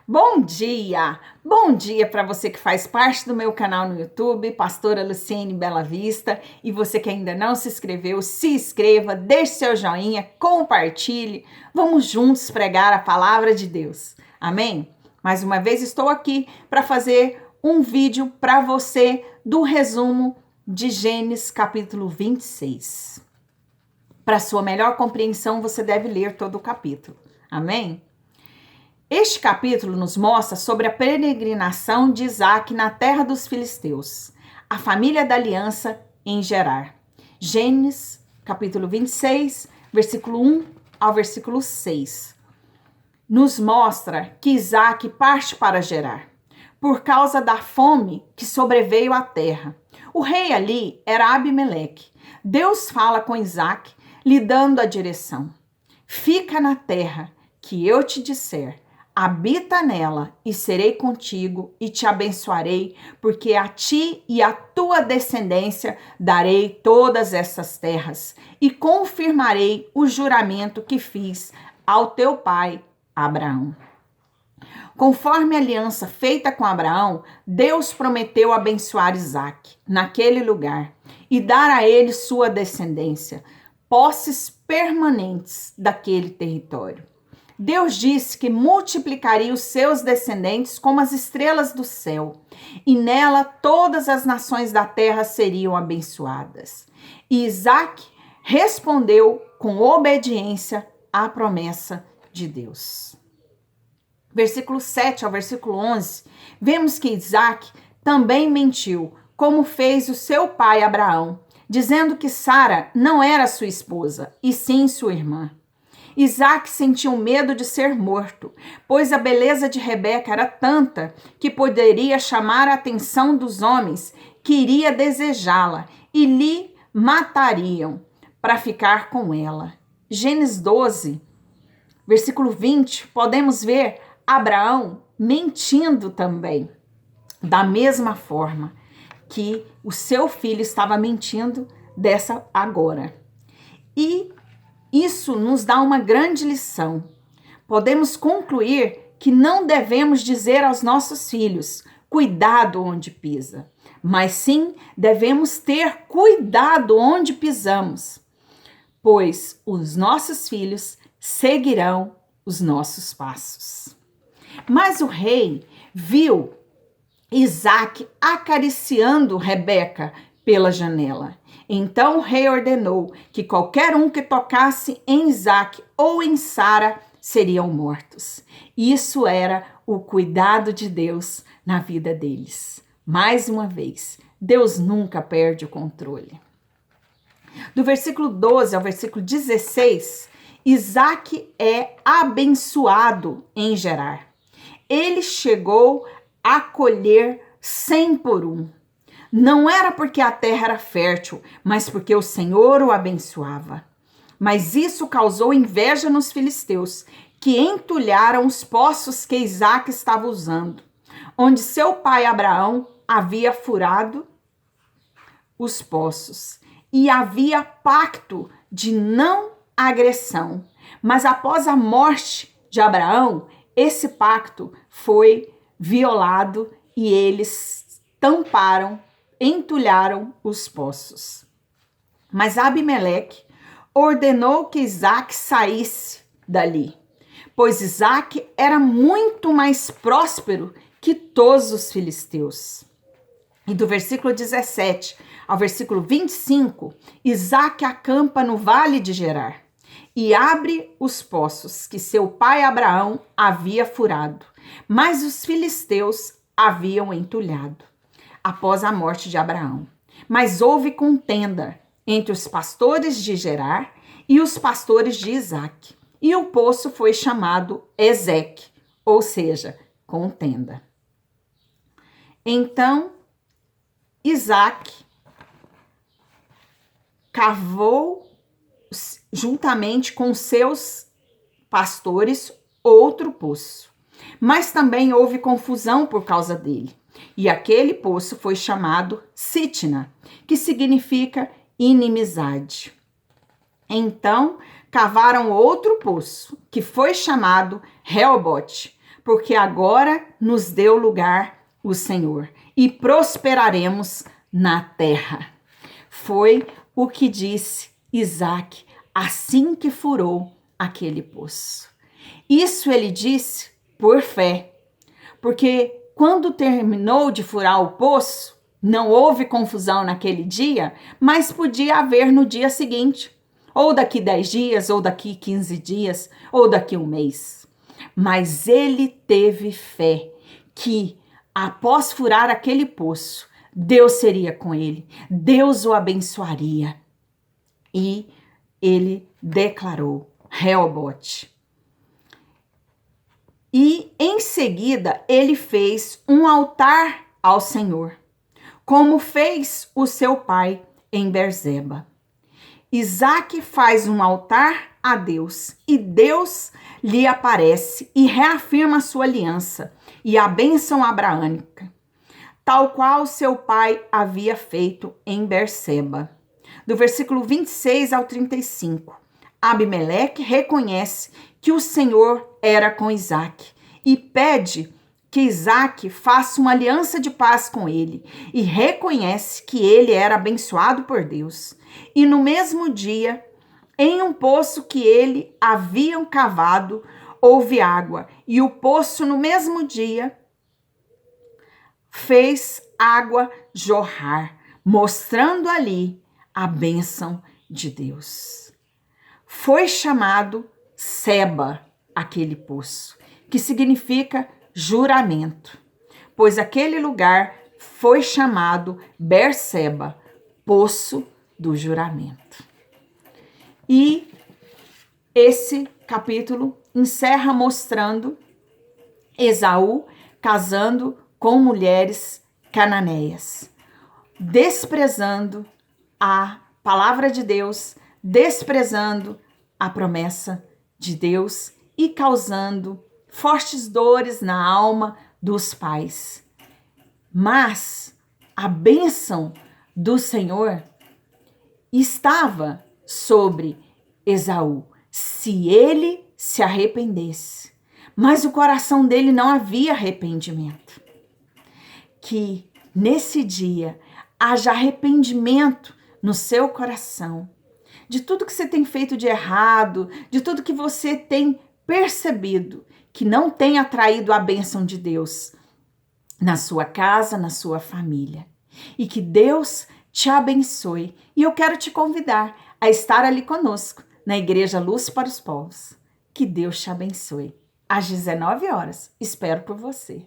Bom dia! Bom dia para você que faz parte do meu canal no YouTube, Pastora Luciene Bela Vista, e você que ainda não se inscreveu, se inscreva, deixe seu joinha, compartilhe, vamos juntos pregar a palavra de Deus. Amém? Mais uma vez estou aqui para fazer um vídeo para você do resumo de Gênesis capítulo 26. Para sua melhor compreensão, você deve ler todo o capítulo. Amém? Este capítulo nos mostra sobre a peregrinação de Isaac na terra dos filisteus, a família da aliança em Gerar. Gênesis, capítulo 26, versículo 1 ao versículo 6. Nos mostra que Isaac parte para Gerar, por causa da fome que sobreveio à terra. O rei ali era Abimeleque. Deus fala com Isaac, lhe dando a direção. Fica na terra que eu te disser. Habita nela e serei contigo e te abençoarei, porque a ti e à tua descendência darei todas essas terras e confirmarei o juramento que fiz ao teu pai Abraão. Conforme a aliança feita com Abraão, Deus prometeu abençoar Isaac naquele lugar e dar a ele sua descendência, posses permanentes daquele território. Deus disse que multiplicaria os seus descendentes como as estrelas do céu, e nela todas as nações da terra seriam abençoadas. E Isaac respondeu com obediência à promessa de Deus. Versículo 7 ao versículo 11, vemos que Isaac também mentiu, como fez o seu pai Abraão, dizendo que Sara não era sua esposa, e sim sua irmã. Isaac sentiu medo de ser morto, pois a beleza de Rebeca era tanta que poderia chamar a atenção dos homens que iria desejá-la e lhe matariam para ficar com ela. Gênesis 12, versículo 20, podemos ver Abraão mentindo também, da mesma forma que o seu filho estava mentindo dessa agora. E isso nos dá uma grande lição. Podemos concluir que não devemos dizer aos nossos filhos, cuidado onde pisa, mas sim devemos ter cuidado onde pisamos, pois os nossos filhos seguirão os nossos passos. Mas o rei viu Isaac acariciando Rebeca pela janela. Então o rei ordenou que qualquer um que tocasse em Isaac ou em Sara seriam mortos. Isso era o cuidado de Deus na vida deles. Mais uma vez, Deus nunca perde o controle. Do versículo 12 ao versículo 16, Isaac é abençoado em Gerar. Ele chegou a colher 100 por 1. Não era porque a terra era fértil, mas porque o Senhor o abençoava. Mas isso causou inveja nos filisteus, que entulharam os poços que Isaac estava usando, onde seu pai Abraão havia furado os poços. E havia pacto de não agressão. Mas após a morte de Abraão, esse pacto foi violado e eles entulharam os poços. Mas Abimeleque ordenou que Isaac saísse dali, pois Isaac era muito mais próspero que todos os filisteus. E do versículo 17 ao versículo 25, Isaac acampa no vale de Gerar e abre os poços que seu pai Abraão havia furado, mas os filisteus haviam entulhado após a morte de Abraão. Mas houve contenda entre os pastores de Gerar e os pastores de Isaac, e o poço foi chamado Ezeque, ou seja, contenda. Então, Isaac cavou juntamente com seus pastores outro poço, mas também houve confusão por causa dele. E aquele poço foi chamado Sitna, que significa inimizade. Então, cavaram outro poço, que foi chamado Reobote, porque agora nos deu lugar o Senhor e prosperaremos na terra. Foi o que disse Isaque assim que furou aquele poço. Isso ele disse por fé, porque quando terminou de furar o poço, não houve confusão naquele dia, mas podia haver no dia seguinte, ou daqui 10 dias, ou daqui 15 dias, ou daqui um mês. Mas ele teve fé que, após furar aquele poço, Deus seria com ele, Deus o abençoaria. E ele declarou, Reobote. E em seguida ele fez um altar ao Senhor, como fez o seu pai em Berzeba. Isaque faz um altar a Deus e Deus lhe aparece e reafirma sua aliança e a bênção abraâmica, tal qual seu pai havia feito em Berseba. Do versículo 26 ao 35, Abimeleque reconhece que o Senhor era com Isaque e pede que Isaque faça uma aliança de paz com ele e reconhece que ele era abençoado por Deus. E no mesmo dia, em um poço que ele haviam cavado, houve água, e o poço no mesmo dia fez água jorrar, mostrando ali a bênção de Deus. Foi chamado Seba aquele poço, que significa juramento, pois aquele lugar foi chamado Berseba, poço do juramento. E esse capítulo encerra mostrando Esaú casando com mulheres cananeias, desprezando a palavra de Deus, desprezando a promessa de Deus e causando fortes dores na alma dos pais. Mas a bênção do Senhor estava sobre Esaú, se ele se arrependesse. Mas o coração dele não havia arrependimento. Que nesse dia haja arrependimento no seu coração, de tudo que você tem feito de errado, de tudo que você tem percebido que não tem atraído a bênção de Deus na sua casa, na sua família. E que Deus te abençoe. E eu quero te convidar a estar ali conosco, na Igreja Luz para os Povos. Que Deus te abençoe. Às 19 horas, espero por você.